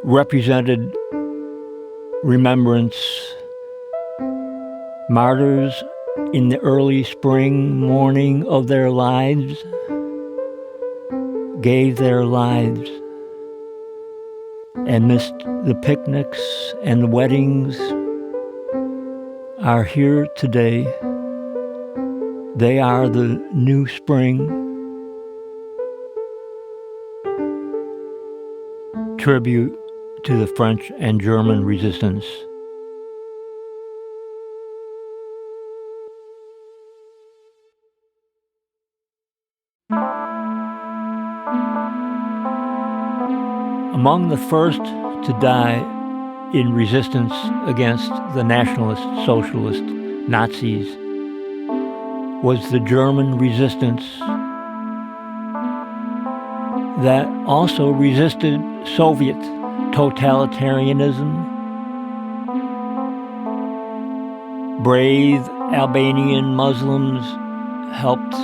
represented remembrance. Martyrs in the early spring morning of their lives gave their lives and missed the picnics and the weddings, are here today. They are the new spring. Tribute to the French and German resistance. Among the first to die in resistance against the nationalist, socialist, Nazis was the German resistance that also resisted Soviet totalitarianism. Brave Albanian Muslims helped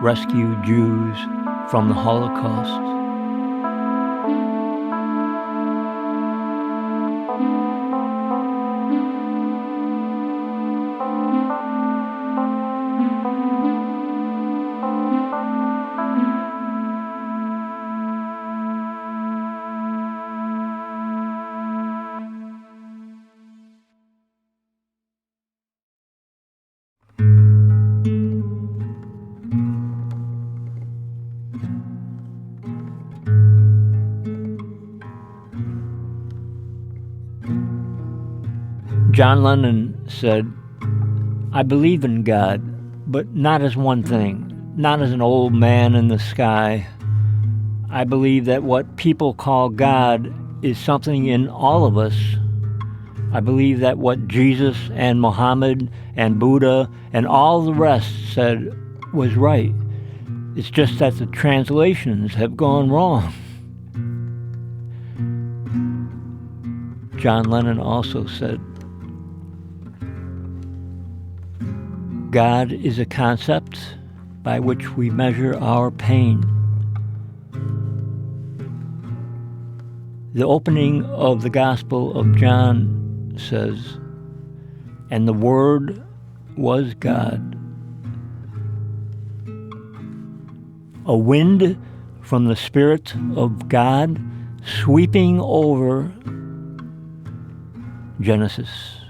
rescue Jews from the Holocaust. John Lennon said, "I believe in God, but not as one thing, not as an old man in the sky. I believe that what people call God is something in all of us. I believe that what Jesus and Muhammad and Buddha and all the rest said was right. It's just that the translations have gone wrong." John Lennon also said, "God is a concept by which we measure our pain." The opening of the Gospel of John says, "And the Word was God." A wind from the Spirit of God sweeping over Genesis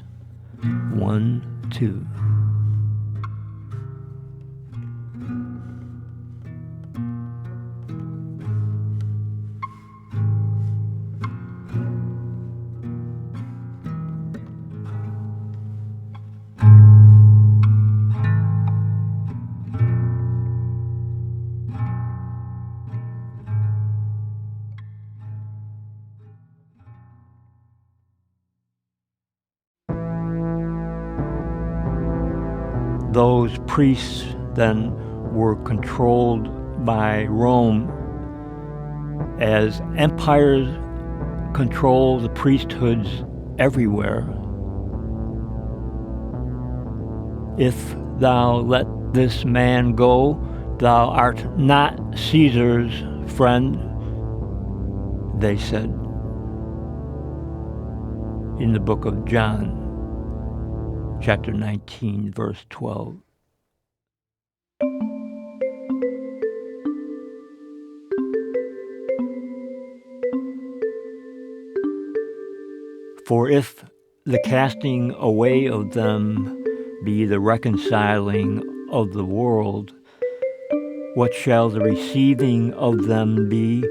1:2. Those priests then were controlled by Rome as empires control the priesthoods everywhere. "If thou let this man go, thou art not Caesar's friend," they said in the book of John, chapter 19, verse 12. "For if the casting away of them be the reconciling of the world, what shall the receiving of them be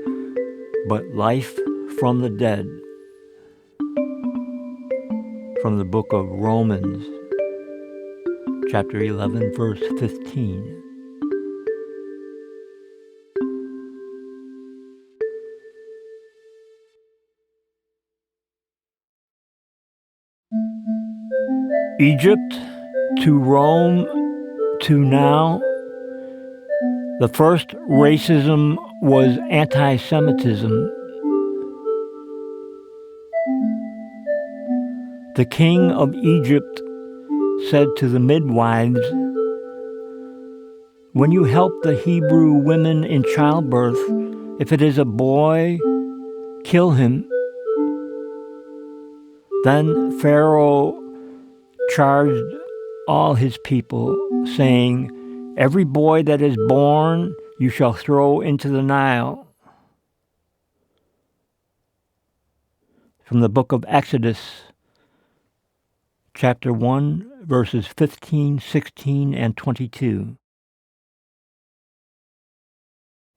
but life from the dead?" From the book of Romans, chapter 11, verse 15. Egypt to Rome to now, the first racism was anti-Semitism. The king of Egypt said to the midwives, "When you help the Hebrew women in childbirth, if it is a boy, kill him. Then Pharaoh charged all his people, saying, "Every boy that is born you shall throw into the Nile." From the book of Exodus, chapter 1, verses 15, 16, and 22.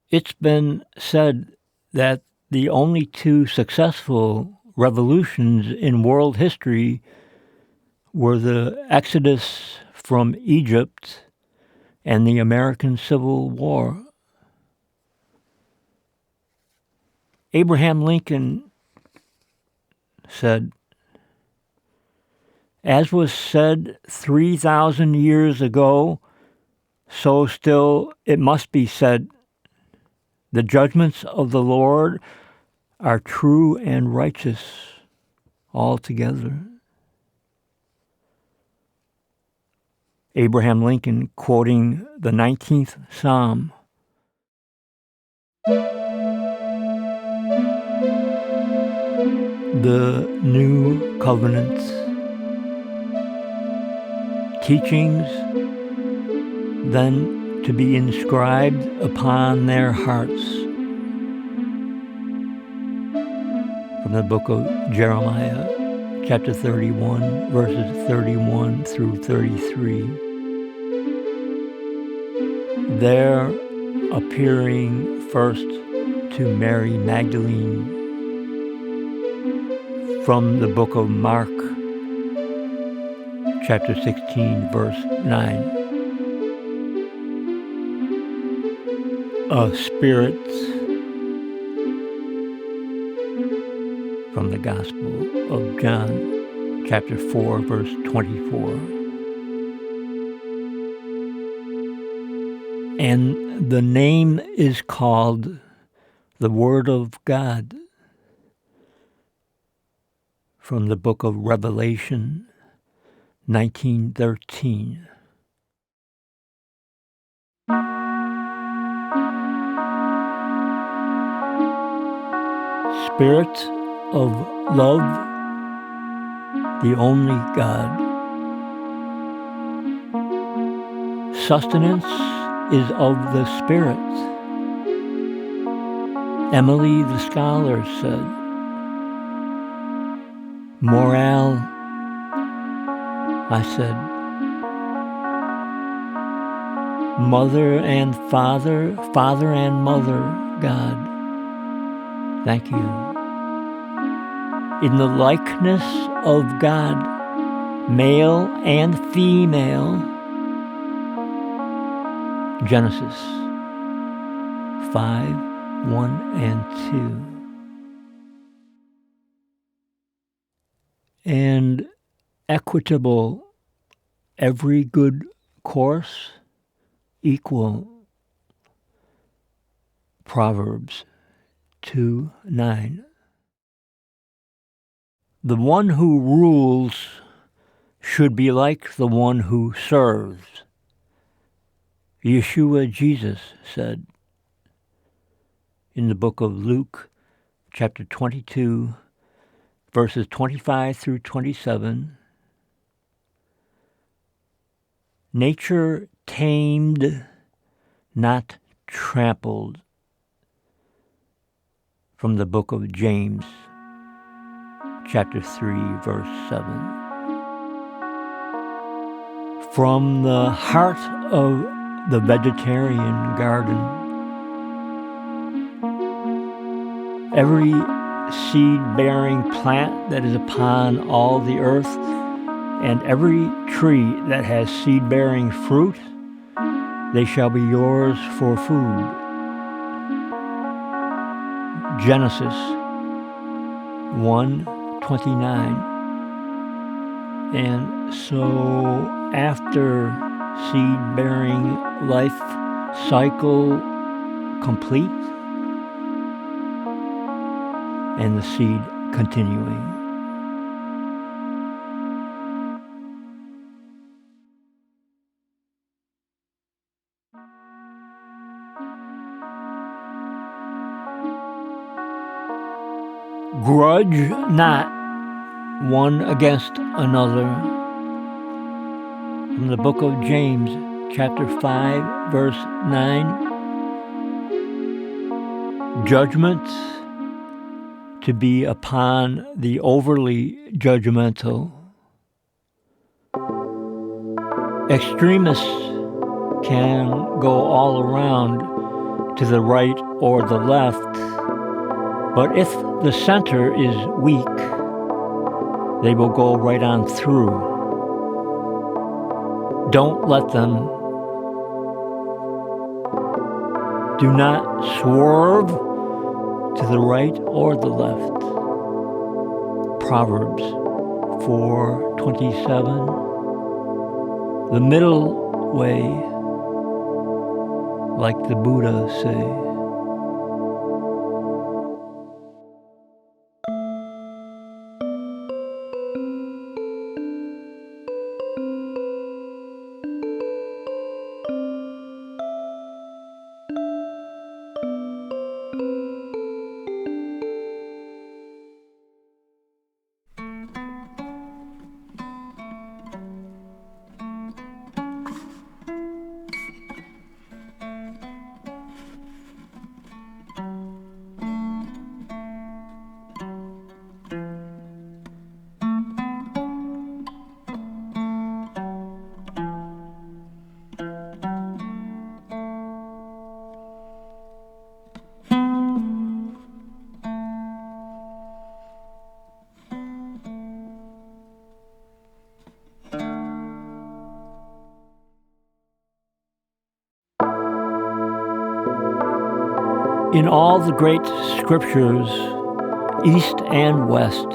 It's been said that the only two successful revolutions in world history were the Exodus from Egypt and the American Civil War. Abraham Lincoln said, "As was said 3,000 years ago, so still it must be said, the judgments of the Lord are true and righteous altogether." Abraham Lincoln quoting the 19th Psalm. The New Covenant. Teachings then to be inscribed upon their hearts. From the book of Jeremiah, chapter 31, verses 31 through 33. There appearing first to Mary Magdalene. From the book of Mark, chapter 16, verse 9. A spirit. From the Gospel of John, chapter 4, verse 24. And the name is called the Word of God. From the book of Revelation, 19:13. Spirit of love, the only God. Sustenance is of the Spirit. Emily the scholar said. Morale, I said. Mother and Father, Father and Mother, God. Thank you. In the likeness of God, male and female. Genesis 5, 1 and 2. And equitable, every good course, equal. Proverbs 2:9. The one who rules should be like the one who serves. Yeshua Jesus said in the book of Luke, chapter 22, verses 25 through 27. Nature tamed, not trampled. From the book of James, chapter 3, verse 7. From the heart of the vegetarian garden, every seed-bearing plant that is upon all the earth, and every tree that has seed-bearing fruit, they shall be yours for food. Genesis 1:29. And so after seed-bearing life cycle complete, and the seed continuing. Grudge not one against another. From the book of James, chapter 5, verse 9. Judgment to be upon the overly judgmental. Extremists can go all around to the right or the left, but if the center is weak, they will go right on through. Don't let them. Do not swerve to the right or the left. Proverbs 4:27. The middle way, like the Buddha say. In all the great scriptures, east and west,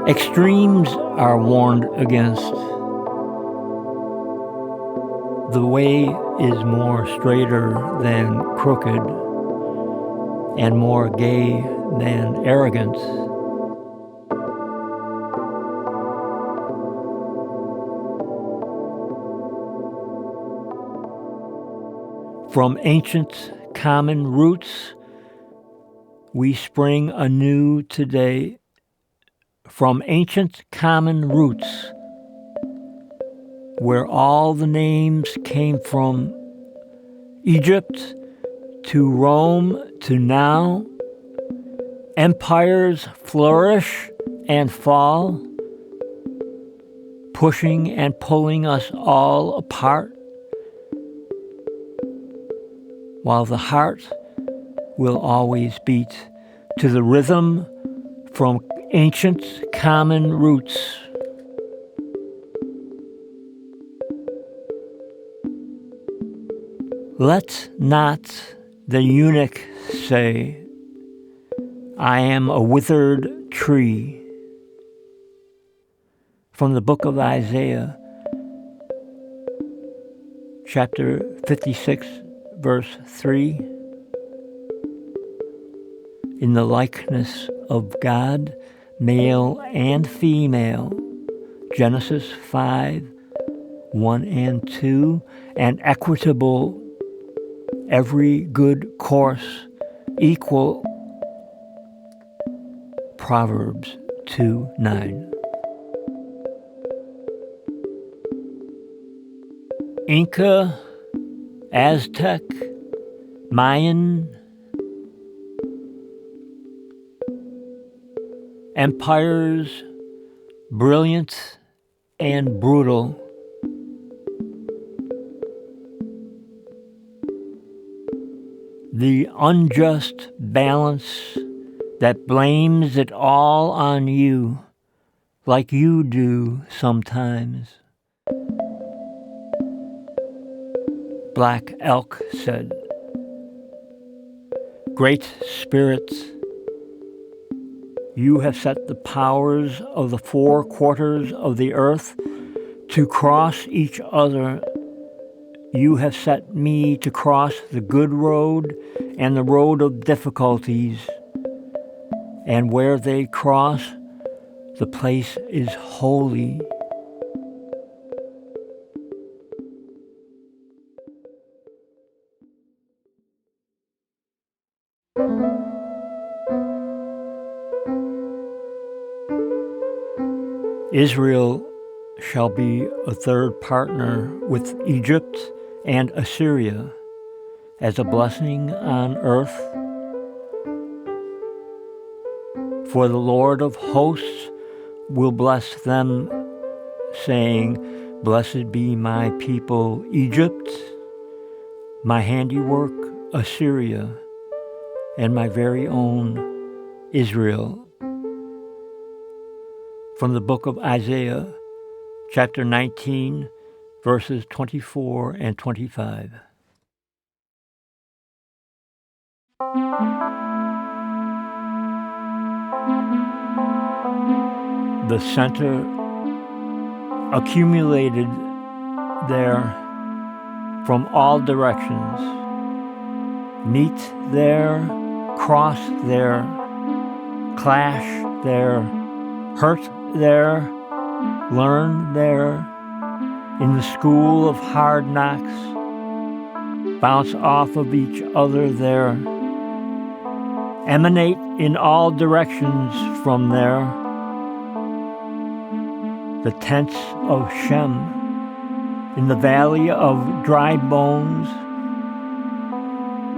extremes are warned against. The way is more straighter than crooked, and more gay than arrogant. From ancient common roots, we spring anew today. From ancient common roots, where all the names came from, Egypt to Rome to now, empires flourish and fall, pushing and pulling us all apart, while the heart will always beat to the rhythm from ancient common roots. Let not the eunuch say, I am a withered tree. From the book of Isaiah, chapter 56, verse 3. In the likeness of God, male and female, Genesis 5, 1 and 2, and equitable, every good course, equal, Proverbs 2:9. Inca, Aztec, Mayan, empires, brilliant and brutal. The unjust balance that blames it all on you, like you do sometimes. Black Elk said, Great Spirit, you have set the powers of the 4 quarters of the earth to cross each other. You have set me to cross the good road and the road of difficulties. And where they cross, the place is holy. Israel shall be a third partner with Egypt and Assyria as a blessing on earth. For the Lord of hosts will bless them, saying, Blessed be my people Egypt, my handiwork Assyria, and my very own Israel. From the book of Isaiah, chapter 19, verses 24 and 25. The center accumulated there from all directions. Meet there, cross there, clash there, hurt there, learn there, in the school of hard knocks, bounce off of each other there, emanate in all directions from there. The tents of Shem, in the valley of dry bones,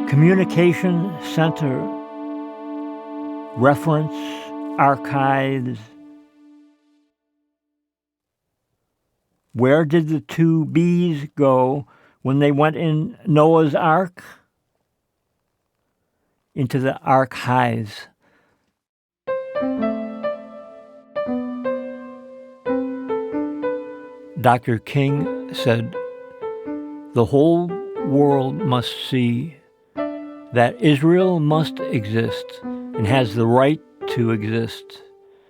communication center, reference archives. Where did the two bees go when they went in Noah's ark? Into the archives. Dr. King said, the whole world must see that Israel must exist and has the right to exist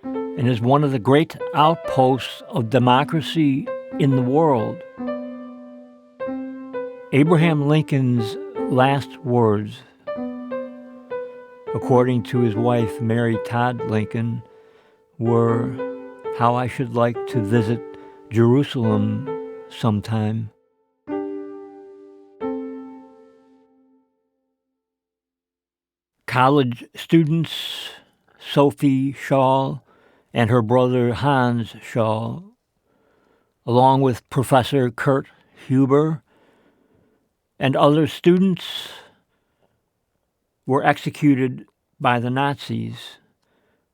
and is one of the great outposts of democracy in the world. Abraham Lincoln's last words, according to his wife Mary Todd Lincoln, were, how I should like to visit Jerusalem sometime. College students Sophie Scholl and her brother Hans Scholl, along with Professor Kurt Huber and other students, were executed by the Nazis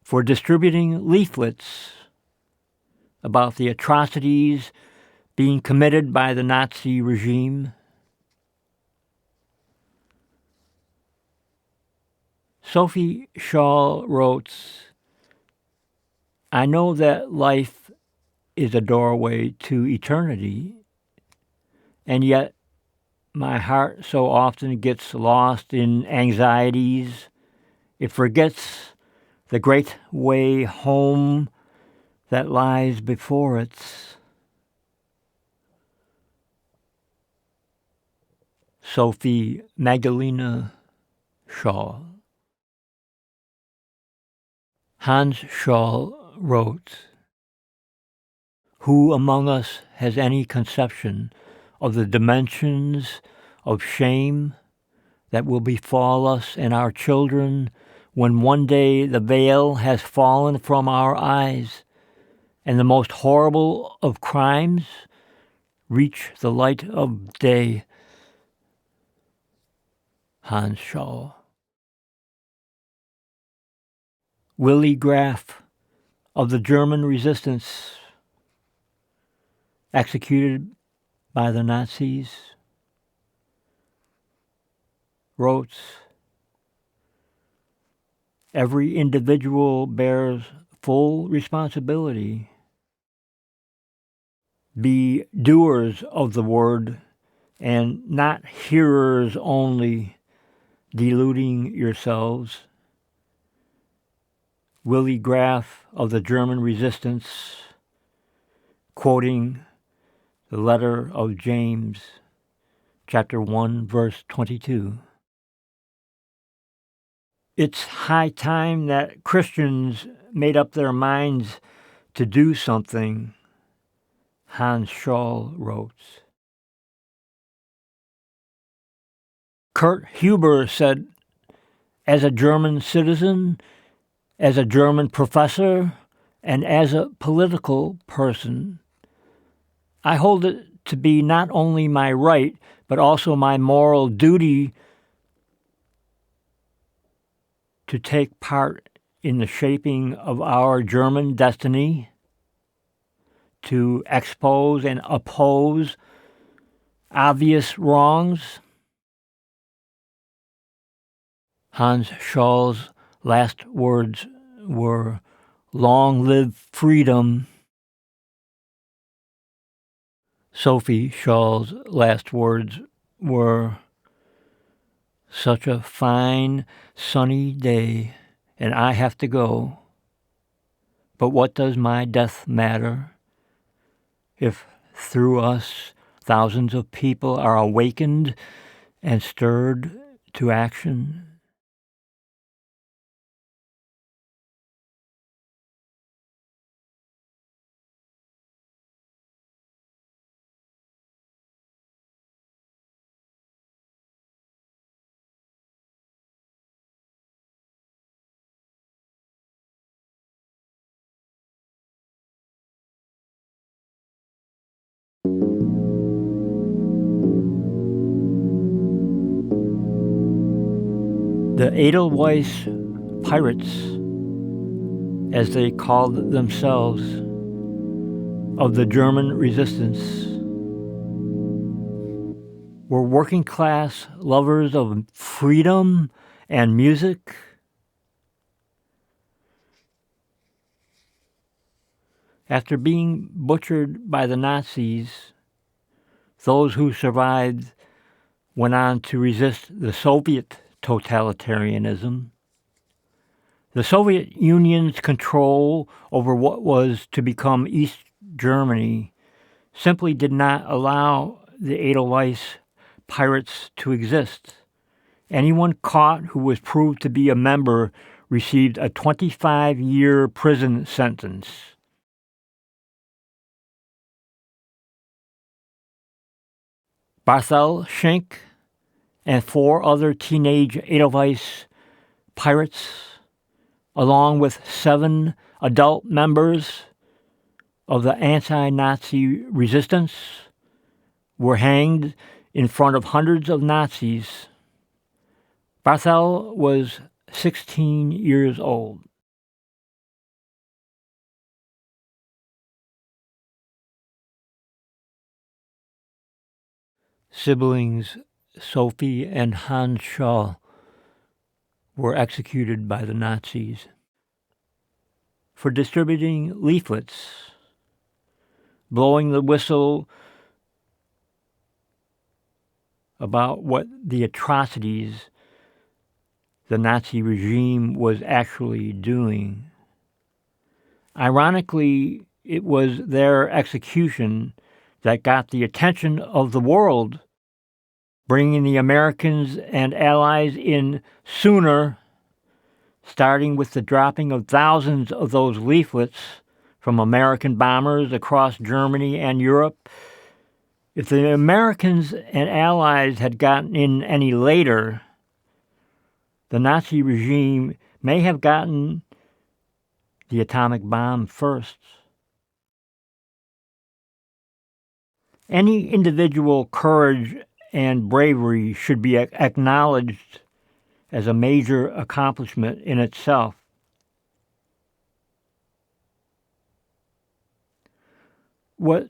for distributing leaflets about the atrocities being committed by the Nazi regime. Sophie Scholl wrote, I know that life is a doorway to eternity, and yet my heart so often gets lost in anxieties. It forgets the great way home that lies before it. Sophie Magdalena Scholl. Hans Scholl wrote, Who among us has any conception of the dimensions of shame that will befall us and our children when one day the veil has fallen from our eyes and the most horrible of crimes reach the light of day? Hans Scholl. Willy Graf of the German resistance, executed by the Nazis, wrote, Every individual bears full responsibility. Be doers of the word and not hearers only, deluding yourselves. Willy Graf of the German resistance, quoting the letter of James, chapter 1, verse 22. It's high time that Christians made up their minds to do something, Hans Scholl wrote. Kurt Huber said, as a German citizen, as a German professor, And as a political person, I hold it to be not only my right, but also my moral duty to take part in the shaping of our German destiny, to expose and oppose obvious wrongs. Hans Scholl's last words were, "Long live freedom." Sophie Scholl's last words were, "Such a fine, sunny day, and I have to go. But what does my death matter if through us thousands of people are awakened and stirred to action?" The Edelweiss pirates, as they called themselves, of the German resistance, were working class lovers of freedom and music. After being butchered by the Nazis, those who survived went on to resist the Soviet totalitarianism. The Soviet Union's control over what was to become East Germany simply did not allow the Edelweiss pirates to exist. Anyone caught who was proved to be a member received a 25-year prison sentence. Barthel Schenk and 4 other teenage Edelweiss pirates, along with 7 adult members of the anti-Nazi resistance, were hanged in front of hundreds of Nazis. Barthel was 16 years old. Siblings Sophie and Hans Scholl were executed by the Nazis for distributing leaflets, blowing the whistle about what the atrocities the Nazi regime was actually doing. Ironically, it was their execution that got the attention of the world, bringing the Americans and Allies in sooner, starting with the dropping of thousands of those leaflets from American bombers across Germany and Europe. If the Americans and Allies had gotten in any later, the Nazi regime may have gotten the atomic bomb first. Any individual courage and bravery should be acknowledged as a major accomplishment in itself. What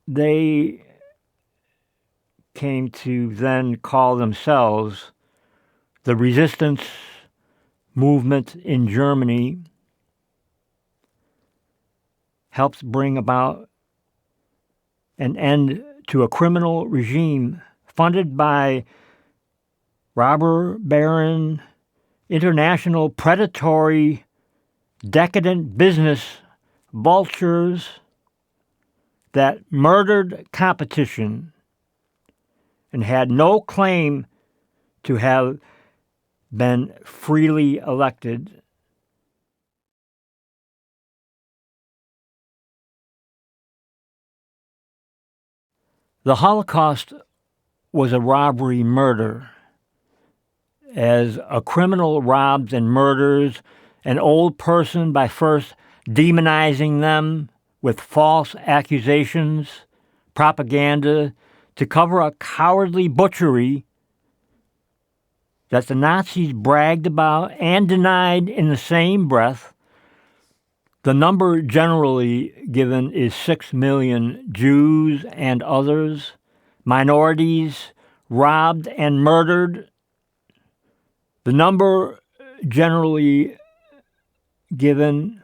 they came to then call themselves the resistance movement in Germany helped bring about an end to a criminal regime funded by robber baron, international predatory, decadent business vultures that murdered competition and had no claim to have been freely elected. The Holocaust was a robbery murder. As a criminal robs and murders an old person by first demonizing them with false accusations, propaganda, to cover a cowardly butchery that the Nazis bragged about and denied in the same breath. The number generally given is 6 million Jews and others, minorities, robbed and murdered. The number generally given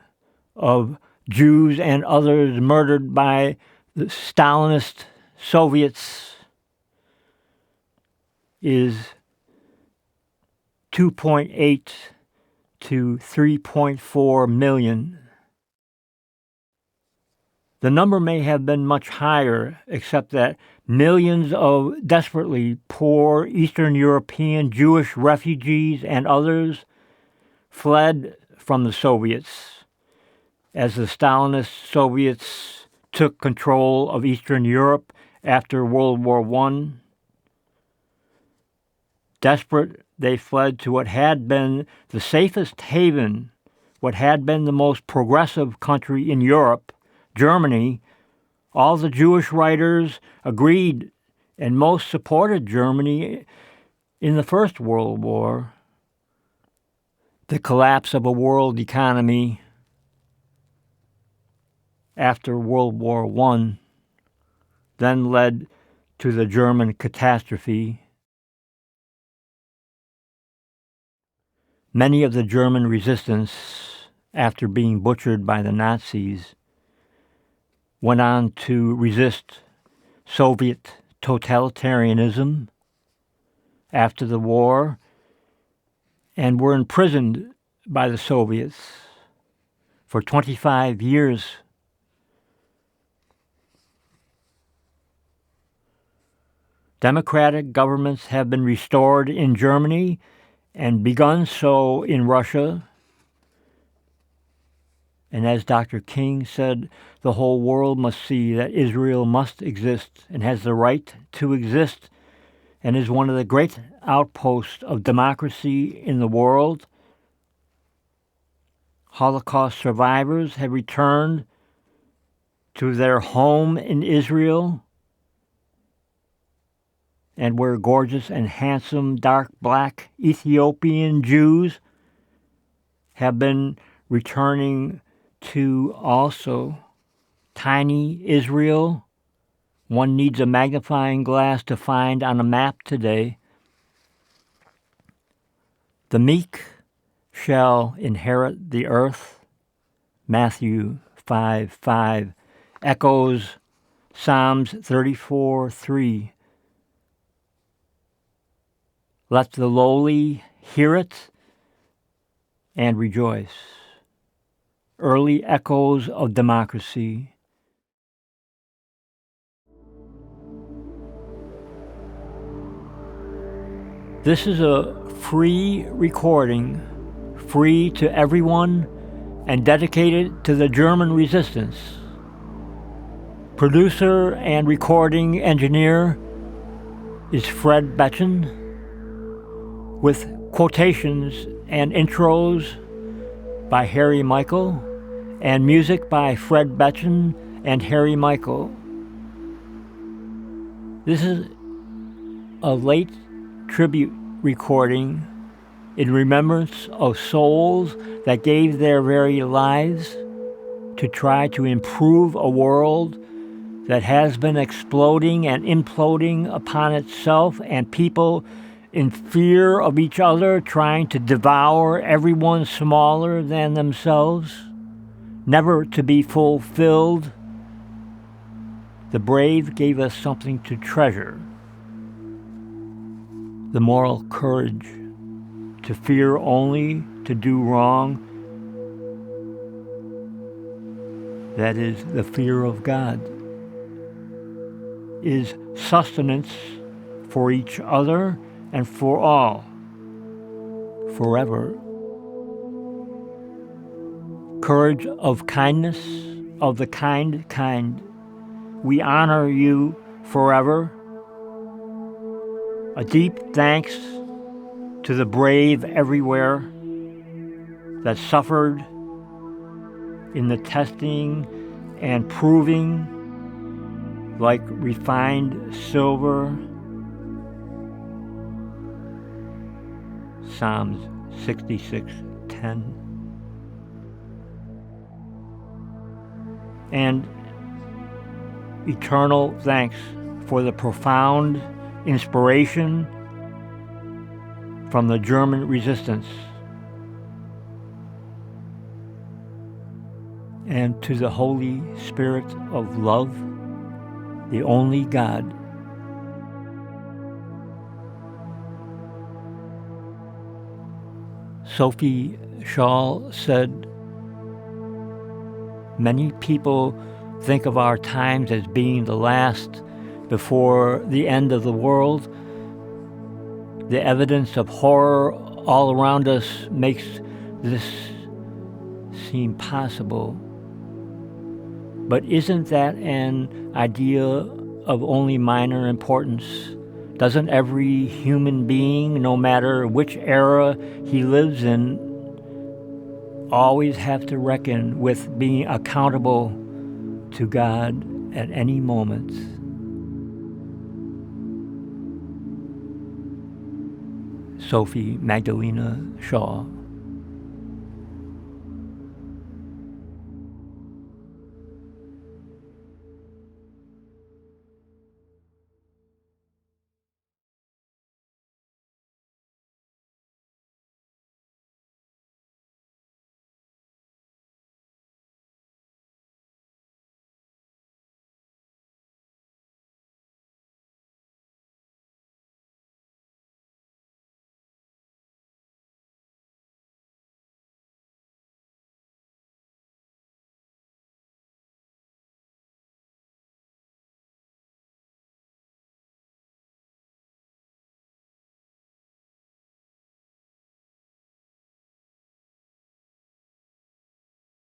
of Jews and others murdered by the Stalinist Soviets is 2.8 to 3.4 million. The number may have been much higher, except that millions of desperately poor Eastern European Jewish refugees and others fled from the Soviets as the Stalinist Soviets took control of Eastern Europe after World War I. Desperate, they fled to what had been the safest haven, what had been the most progressive country in Europe, Germany. All the Jewish writers agreed and most supported Germany in the First World War. The collapse of a world economy after World War I then led to the German catastrophe. Many of the German resistance, after being butchered by the Nazis, went on to resist Soviet totalitarianism after the war and were imprisoned by the Soviets for 25 years. Democratic governments have been restored in Germany and begun so in Russia. And as Dr. King said, the whole world must see that Israel must exist and has the right to exist and is one of the great outposts of democracy in the world. Holocaust survivors have returned to their home in Israel, and where gorgeous and handsome dark black Ethiopian Jews have been returning to also tiny Israel. One needs a magnifying glass to find on a map today. The meek shall inherit the earth, Matthew 5:5, echoes Psalms 34:3. Let the lowly hear it and rejoice. Early echoes of democracy. This is a free recording, free to everyone, and dedicated to the German resistance. Producer and recording engineer is Fred Betchen, with quotations and intros by Harry Michael, and music by Fred Betchen and Harry Michael. This is a late tribute recording in remembrance of souls that gave their very lives to try to improve a world that has been exploding and imploding upon itself, and people in fear of each other trying to devour everyone smaller than themselves, never to be fulfilled. The brave gave us something to treasure. The moral courage to fear only, to do wrong. That is the fear of God, is sustenance for each other and for all, forever. Courage of kindness, of the kind. We honor you forever. A deep thanks to the brave everywhere that suffered in the testing and proving like refined silver. Psalms 66:10. And eternal thanks for the profound inspiration from the German resistance, and to the Holy Spirit of love, the only God. Sophie Scholl said, "Many people think of our times as being the last before the end of the world. The evidence of horror all around us makes this seem possible. But isn't that an idea of only minor importance? Doesn't every human being, no matter which era he lives in, always have to reckon with being accountable to God at any moment?" Sophie Magdalena Scholl.